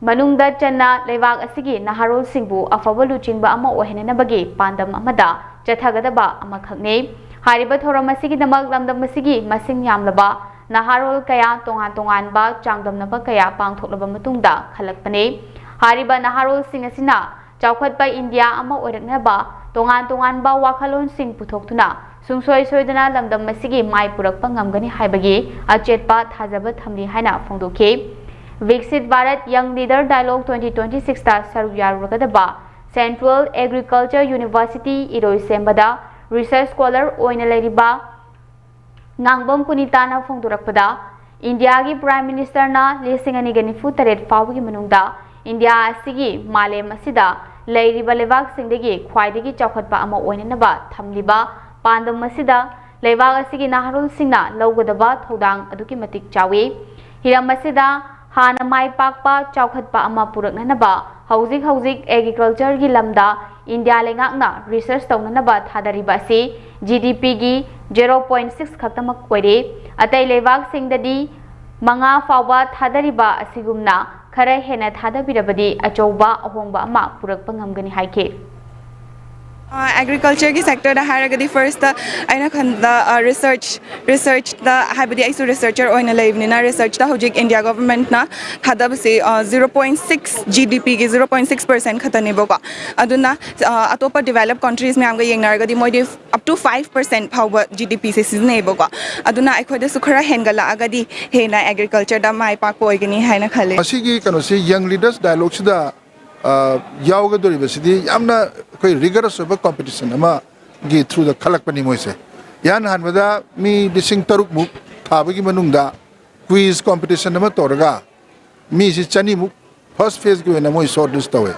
B: manungda channa leibak asigi naharol singbu afaba luchingba ama ohenanabagi pandam amada chathagadaba ama khakne hariba thoram asigi damak lamdam asigi masing yamlaba naharol kaya tongan ba changdamnaba kaya pangthoklaba matungda khalakpane hariba naharol sing asina chawkhatpa India ama oiraknaba tongan ba wakhalon sing puthoktuna sungsoi soidana lamdam asigi mai purakpa ngamgani haibagi achetpa thajaba thamli haina phongdokhe Viksit Bharat Young Leader Dialogue 2026 ta saruk yarugadaba Central Agriculture University Iroi Sembada Research Scholar oina leiriba Ngangbam Punitana phongdorakpada India gi Prime Minister na lising anigani futaret fawgi manungda India asigi malem asida leiriba lewak singdagi khwaidagi chawkhatpa ama oinanaba thamliba pandam asida lewak asigi naharul singna lawgadaba thodang aduki matik chawi hiram asida Hana mai pakpa chawkhatpa ama puraknanaba hauzik agriculture gi lamda India lengakna research tawnanaba thadariba se GDP gi 0.6 khaktamak oire atai lewak singdadi manga fawba thadariba asigumna khara hena thadabirabadi achouba ahongba ama purakpa ngamgani haike
I: Agriculture ki sector da haragadi first aina khanda research da habadi aisu researcher oina leibnina research da hojik India government na hadab se 0.6 GDP ki 0.6% khatane boka aduna atopa developed countries me amga yengnaragadi moide up to 5% phawba GDP se sizne boka aduna aikhoida sukhara hengala agadi hena agriculture da mai pak poigani haina khale
J: asigi kano se young leaders dialogue sida
F: यावगदोरिबसिदी यामना कोई rigorous ओबा competition अमा गी through the खलकपनी मोइसे यान हानबदा मी लिसिंग तरुक मुक थाबगी मनुंगदा quiz competition अमा तोरगा मी सि चनी मुक first phase की होना मोइ शॉर्ट लिस्ट तवे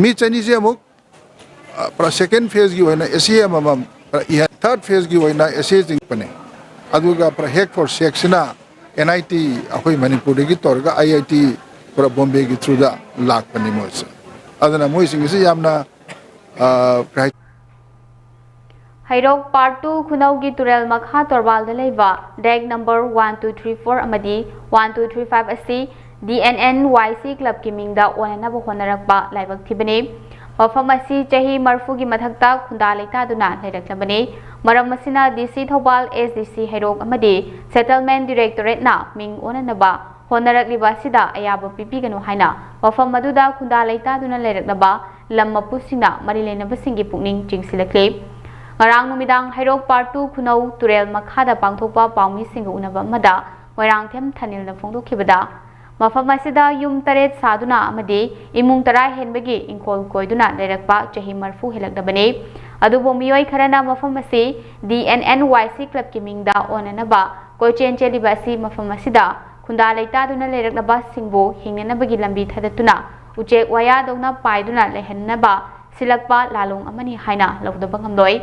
F: मी चनी से मुक पर सेकंड फेज की होना एसी अमम थर्ड फेज की होना एसी जिंग पने अदुगा पर हेक फॉर सेक्शना एनआईटी अखोई मणिपुर की तोरगा आईआईटी पर बॉम्बे की थ्रू द लाख पने मोइसे अदना मोइ सिंग से यामना
B: Hairok Part 2 Khunaugi Turel Makha Torbal Leva Deck number 1234 Amadi 1235 asi DNNYC Club Kimingda Onanaba Honarakba Laibak Tibane Wafam asi Chahi Marfugi Mathakta Kunda Leta Duna Ledaklabane Maramasina DC Thobal SDC Hairok Amadi Settlement Directorate na Ming Onanaba Honarak Libasida Ayaba Pipigano Haina Wafam Maduda Kunda Leta Duna Ledaknaba Lamma Pusina Marilena Basingi Pukning Jingsilakle Ngarang numidang Hairok Part 2 Khunau Turel Makhada Pangthokpa Paumi Singa Unaba Mada Warang Them Thanil na Phongdokhibada Mafam asida yum taret saduna amadi imung tara henbagi inkol koiduna lerakpa chahi marfu helakdabane adubo miyoi kharana mafam asi DNNYC Club ki mingda onanaba koichen cheliba asi mafam asida khunda leita duna leraknaba singbo hingnanabagi lambi thadatuna uche waya dongna paiduna lehannaba silakpa lalong amani haina lawdaba ngamdoi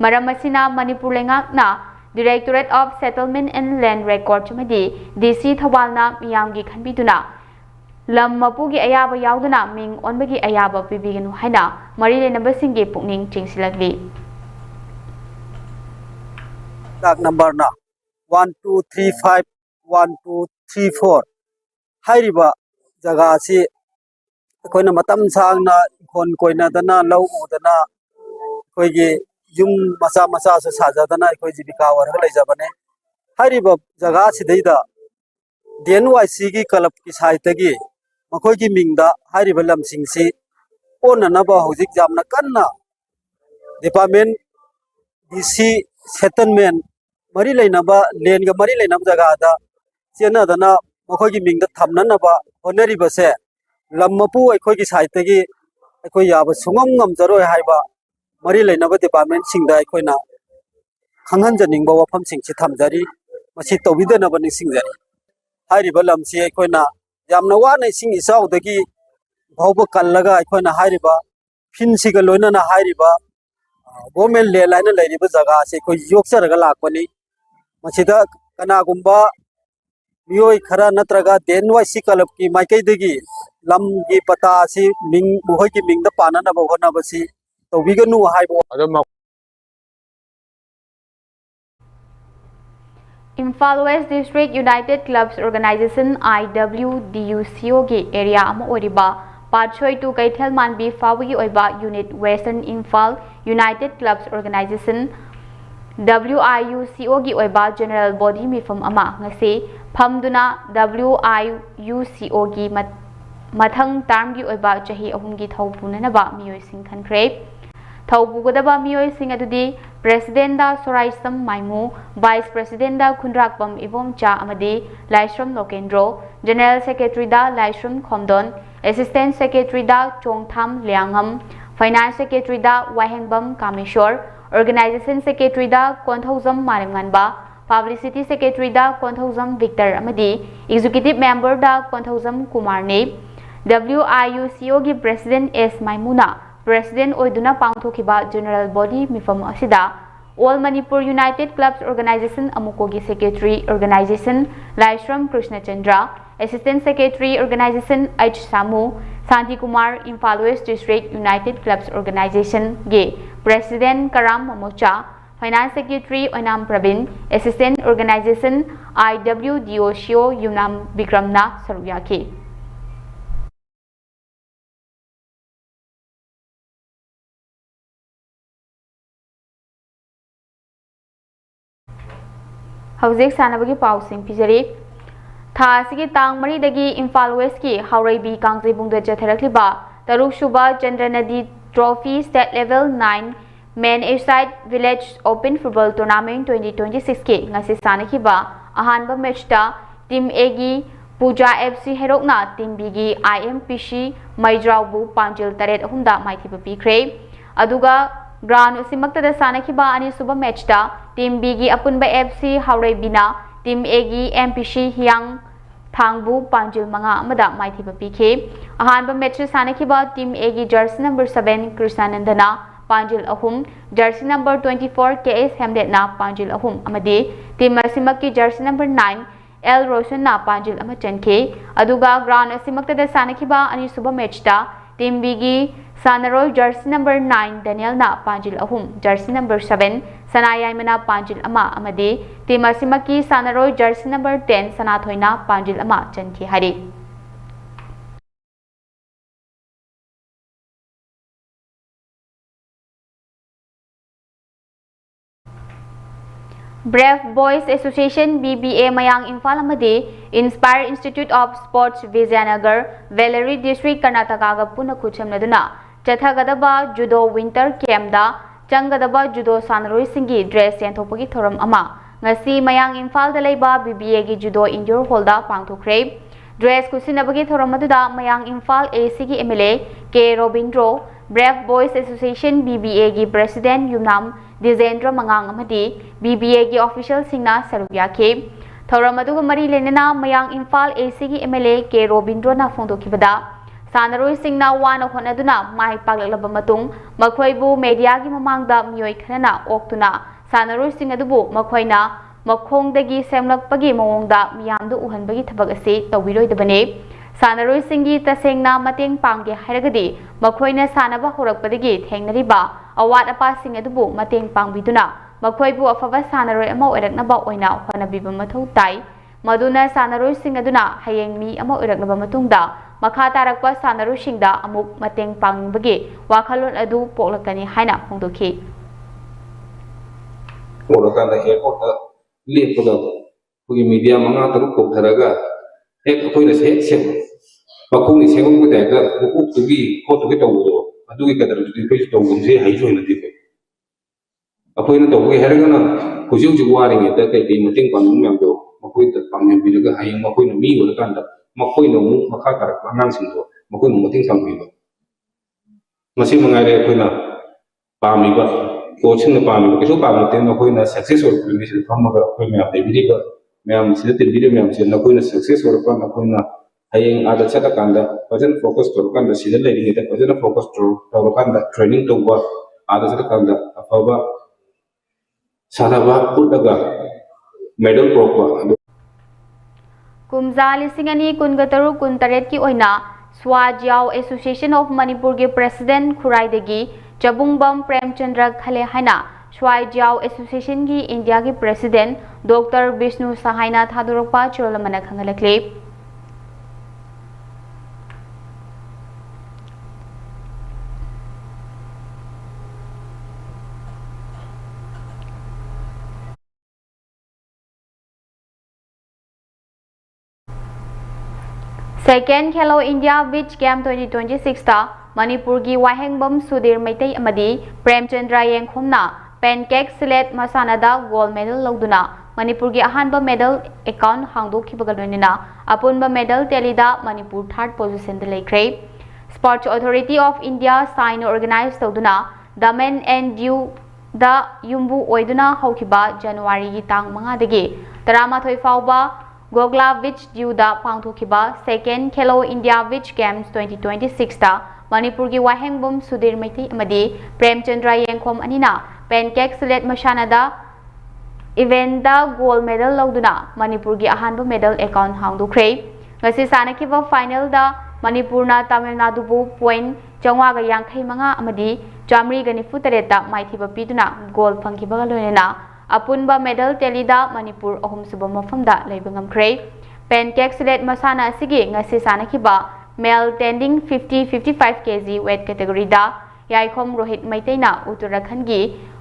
B: maram asina Manipur lengakna Directorate of Settlement and Land Record Chamadi DC Thawalna Miyamgi Khanbiduna Lam Mapugi Ayaba Yauduna Ming Onbagi Ayaba Pibiganu Haina Marile Nabasingi Pukning Chingsilagli
J: Tag number na 1235 1234 Hairiba Jagasi Koina Matam Sangna Kon Koina Dana Low Udana Koigi Yum Masa Masa Sajadana Koizibika or Lejabane Hariba Jagasi Deda DNYC Kalap Kishaitagi Makogi Mingda Haribalam Singsi Ona Naba Hozik Jamna Kanna Department DC Settlement Marilay Naba Lenga Marilay Nabjagada Siena Dana Makogi Mingda Tamnanaba Honoribase Lamapu Ekogi Saitagi Ekoyaba Sungam Zaro Haiba Marilay Naba Department Singda Ekoina Hanganjaning Bawa Pam Sing Chitamjari Masito Vidanaba Singari Haribalam Si Ekoina Yamnawana Sing is out the key Bobo Kalaga Ekoina Hariba Pinsigalona Hariba Women Lelana Lady Bazaga Seko Yoksa Galakoni Masida Kanagumba Miyoi Kara Natraga DNYC Kalapki Maike Degi Lamgi Patasi Ming Muhoki Ming the Panana Bohonabasi So we can know how
B: Imphal West District United Clubs Organization IWDUCOG area ama oriba Patchoi to Kaithel Manbi Fawagi Oiba Unit Western Imphal United Clubs Organization WIUCOG Oiba General Body Mifam ama ngasi Phamduna WIUCOG Mathang Tarmgi Oiba Chahi Ahumgi Thaupunanaba Miyoi Sing Khankrep Thaubugadaba Miyoi Sing Adudi President da Soraisam Maimu Vice President da Khundrakpam Ivom Cha Amadi Laishram Lokendro General Secretary da Laishram Khomdon Assistant Secretary da Chongtham Liangam Finance Secretary da Wahengbam Kameshwar Organization Secretary da Konthoujam Marimnganba Publicity Secretary da Konthoujam Victor Amadi Executive Member da Konthoujam Kumarne WIUCOG President S Maimuna President Oiduna Pangthokiba General Body Mifam Asida All Manipur United Clubs Organization Amukogi Secretary Organization Laishram Krishna Chandra Assistant Secretary Organization H Samu Santi Kumar Imphal West District United Clubs Organization Ge President Karam Momocha Finance Secretary Onam Pravin Assistant Organization IWDOCO Yunam Bikramna Saruyaki Hauzik Sanabagi Pausing Pizari Thasigi Tang Maridagi Imphal West ki Hauraibi Kangzi Bungda Jatharakliba Taruk Shuba Chandranadi Trophy State Level 9 Men A-Side Village Open Football Tournament 2026 ki ngasi sanakiba ahanba match ta Team A gi Puja FC Herokna Team Bigi IMPC Maidraubu Panjil Taret Humda Maithiba Pikre Aduga Grand Simakta Sanakiba Ani Suba Matchda Team Bigi Apunba FC Haure Bina Team Egi MPC Hyang Thangbu Panjil Manga Amada Maithiba Pike Ahanba Match Sanakiba Team Egi Jersey number 7 Krishnanandana Panjil Ahum Jersey number 24 KS Hamdetna Panjil Ahum Amadi Team Simaki Jersey number 9 El Roshan na Panjil ama Chanke Aduga Grand Simakta Sanakiba Ani Suba Matchda Team Bigi Sanarol Jersey number 9 Daniel na Panjil Ahum Jersey number 7 Sanayay Mana Panjil ama Amadi Team Simaki Sanarol Jersey number 10 Sanathoina Panjil ama Chanke Hari Brave Boys Association BBA Mayang Imphal amadi Inspire Institute of Sports Vijayanagar Vellary District Karnataka ga puna khuchamnaduna chathagadaba judo winter camp da changadaba judo sanaroi singi dress yanthopagi thoram ama ngasi Mayang Imphal da leiba BBA gi judo indoor hall da pangthokre dress kusinabagi thoram aduda Mayang Imphal AC gi MLA K Robindro Brave Boys Association BBA gi President Yumnam Dizendra Mangang amadi BBA gi official singna sarubya ke thoram aduga mari lenena Mayang Imphal AC gi MLA K Robindro na phongdokhibada sanaroi singna wana honaduna mai paglaba matung makhoibu media gi mamangda miyoi khanana oktuna sanaroi sing adubu makhoina makhongdagi semlakpagi mawongda miyamdu uhanbagi thabak ase tawbiroidabane sanaroi singi tasengna mateng pangge hairagadi makhoina sanaba horakpadagi thengnariba awat apa sing adubu mateng pangbiduna makhoibu afaba sanaroi ama oiraknaba oina honabiba mathau tai maduna sanaroi sing aduna hayeng mi ama oiraknaba matungda makha tarakpa sanaroi singda amuk mateng pangbagi wakhalon adu poklakani haina phongdokhi
K: Orang airport lihat pada pergi media mengatur kopdaraga aku ini sehat aku ini sehat aku tak ada aku pergi kau tu kita tahu aduh kita terus kita tahu sih hijau nanti aku ini tahu hari kan aku juga waring itu kayak di meeting panggung yang tu aku itu panggung bila ke hayang aku ini mi orang kan aku ini mu makha tarak panang sih tu aku ini meeting sampai masih mengalir aku ini pahami bah coaching na pami ko so pami ten na koi na successful ni se thama ga koi me ate bidi ba me am se te bidi me am se na koi na successful pa na koi na hayeng ada chata kanda pajan focus to kanda sida le ni te pajan focus to kanda training to ba ada chata kanda afaba saraba udaga medal pro ba
B: Kumza lisingani kungataru kuntaret ki oina Swajiao Association of Manipur gi President Khuraidagi Chabungbam Premchandra Khale Haina Swajiao Association gi India gi President Dr. Vishnu Sahaina Thadurokpa Cholamana Khangalakle Second Hello India Beach Camp 2026 ta Manipur gi Wahengbam Sudir Maitai amadi Premchandra Yengkhomna Pancake Sled Masanada gold medal lauduna Manipur gi ahanba medal account hangdokhibagalonina apunba medal telida Manipur third position de laikre Sports Authority of India sign organized tawduna the men and due the yumbu oiduna hokhiba January gi tang 5 dagi 13 fauba Gogla Beach Diuda Pangthokiba Second Hello India Beach Games 2026 ta Manipur gi Wahengbam Sudir Maitai amadi Premchandra Yengkhom anina Pancake Sled Masanada event da gold medal lauduna Manipur gi ahanba medal account hangdokre ngasi sanakiba final da Manipur na Tamil Nadu bu point changwa ga 85 amadi Jamri ga 93 ta maithiba piduna gold phangkiba ga loinena apunba medal telida Manipur ahum suba mafamda leiba ngamkre Pancake Sled masana asigi ngasi sanakiba male tending 50-55 kg weight category da Yaikhom Rohit Maitaina Uttarakhand gi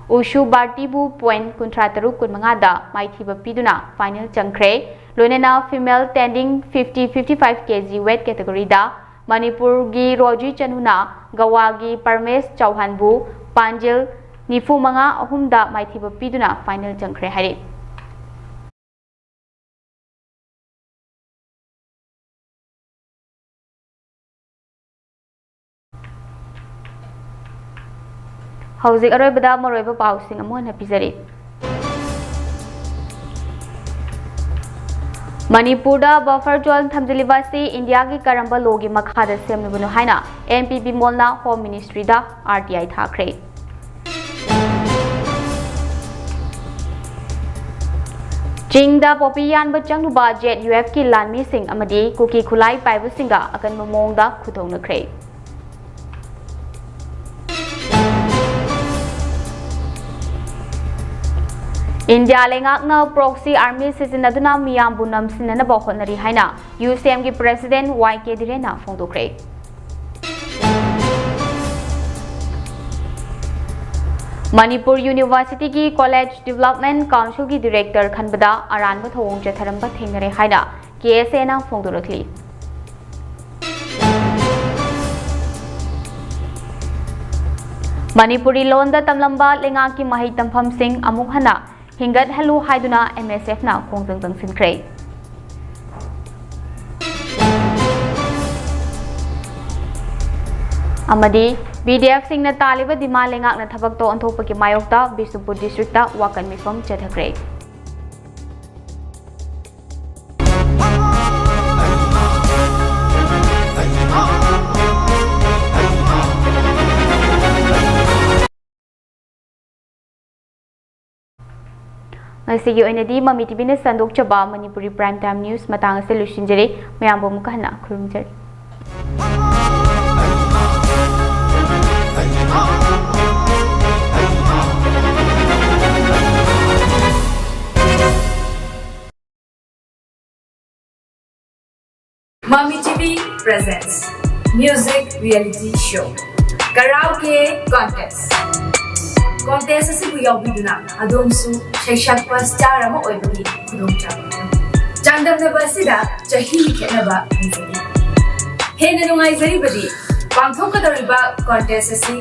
B: Ushu Bartibu point 13 da maithiba piduna final changkre loinena female tending 50-55 kg weight category da Manipur gi Roji Chanuna Gawa gi Parmesh Chauhanbu Panjil Nifu Manga ahumda maithiba piduna final changkre hari Hauzik aroibada maroiba pausing amon hapizari. Manipurda buffer zone thamjilibasi India ki karamba logi makhada semnubunu haina MPB molna Home Ministry da RTI thakre. Jingda popiyan bachang ba jet UF ki lanmi sing amadi kuki khulai paibu singa akan momongda khudong nakre. India lengakna proxy army sizinaduna miyam bunam sinana bahonari haina UCM ki president YK Direna phongdokre. Manipur University ki College Development Council ki Director Khanbada Aranba Thawong Chatharamba Thengnare haina KSA na phongdorakli. Manipuri londa tamlamba lenga ki mahai tampham sing amuk hana hingat halu haiduna MSF na khongtang tang sinkre. Amadi BDF sing na taliba dima lengak na thabak to anthok ki mayokta Bisnupur district ta wakan mifam chathakre. Ngasigi oinadi Mami TV na sandok chaba Manipuri Prime Time News matang sa lusinjere mayambo mukahana khurumjari.
A: Mami TV presents music reality show karaoke contest. Contest asi bu yaubiduna adonsu sheshakpa star ama oibagi khudongchaba. Chandamnaba asida chahi khenaba hanjani. Hena nungaizari badi pangthokadoriba contest asi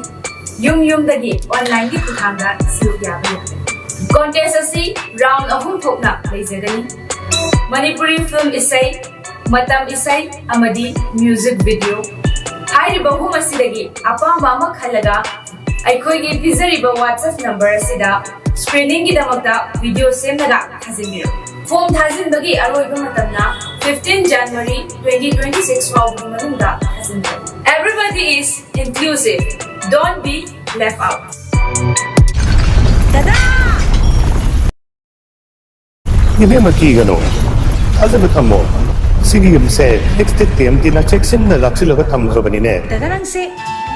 A: yum dagi online gi kuthanga siluk yaba yabe. Contest asi round ahum thokna leizagani. Manipuri film isai matam isai amadi music video hairiba hum asidagi apamba ama khalaga aikhoigi pizariba WhatsApp number asida screening gi damakta video semnaga thazimiro. Form thazinbagi aroiba matamna 15 January 2026 fawba manungda thazimiro. Everybody is inclusive. Don't be left out.
L: Dada!
M: Ini maki gano. Asa betamo. Sige yung se, next time tinacheksin na laksilaga tamkabani ne.
L: Dadarang se,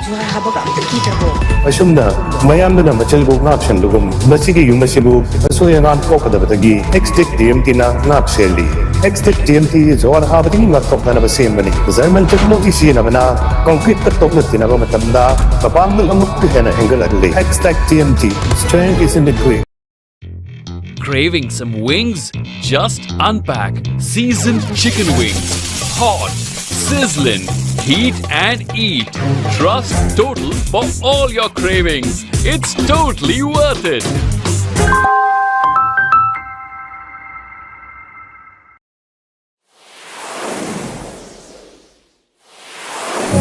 L: juha habag ang kita ko.
M: Asum na, mayam na machalbo ngapshan lugum. Masige yung masibu, aso yung anpo kadabatagi. Next time ngapseli. Next time zoan habating ngaktok na nabasim bani. Zaman technology siya naman na concrete katok na tinaba matamda. Kapamil ang mukha na hengal adli. Next TMT, strength is in the quick.
N: Craving some wings? Just unpack seasoned chicken wings. Hot, sizzling, heat and eat. Trust Total for all your cravings. It's totally worth it.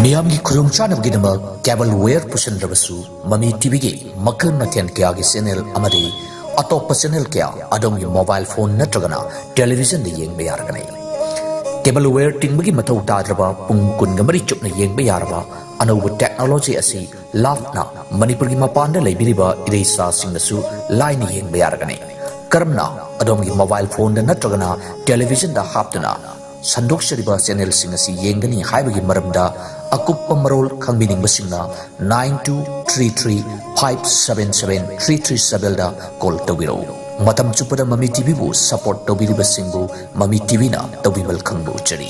O: Miyamgi kurung chanab gidama cable wear pusan rabasu Mami TV gi makal matyan kya gi channel amari atop channel kya adom gi mobile phone natragana television de yeng bayar ganai cable wear tinbagi matau tadraba pung kun gamari chupna yeng bayarba anauba technology asi lafna Manipur gi mapanda leibiriba iresa singnasu line yeng bayar ganai karamna adom gi mobile phone da natragana television da haptuna sandok shariba channel singasi yengani haibagi maramda akuppa marol khangbining basingna 9233577337 da call tawiro matam chupada Mami TV bu support tawbiri basingbu Mami TV na tawbibal khangbu chari